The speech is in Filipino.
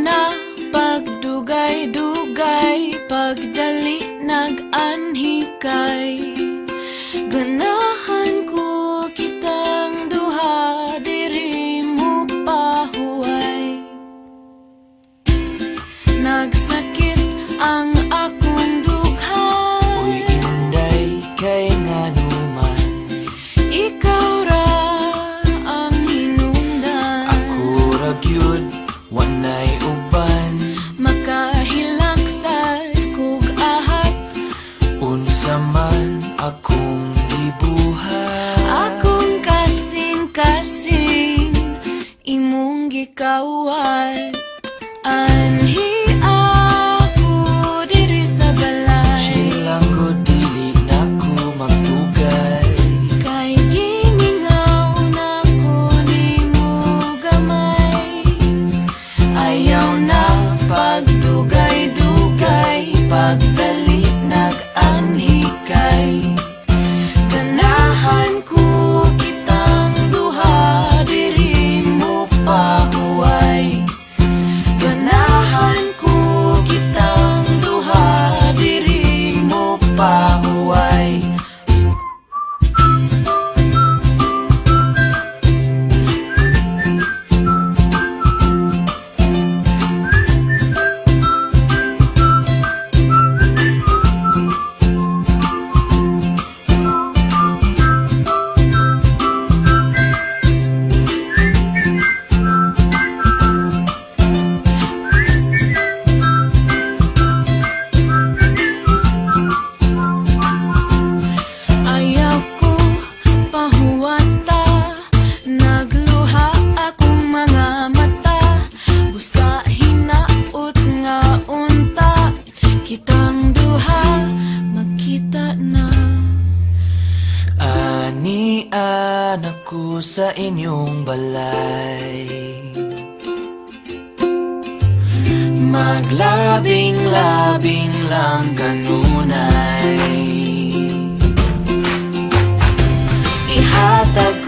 na pagdugay-dugay, pagdali nag-anhikay. Ganahan ko kitang duha, diri mo pahuway. Nagsakit ang akong dugha, Uy, inday kay nganuman. ikaw ra ang hinungdan. Ako ra gyud wanay uban. Makahilaksad kog ahat, Unsa man akong gibuhat. akong kasing-kasing imong gikawat. Anhi ako diri sa balay, Silang ko dili na ko magtugay. kay gimingaw na ko nimo gamay. Ayaw na Pagdugay-dugay, pagdali nag-anhikay. Ganahan ko kitang duha, diri mo pahuway. Ganahan ko kitang duha, diri mo pahuway. Ayaw ko pahuwata, nagluha akong mga mata. Busa hinaot nga unta, kitang duha magkita na. Anian ako sa inyong balay. Maglabing-labing lang kanunay. Ihatag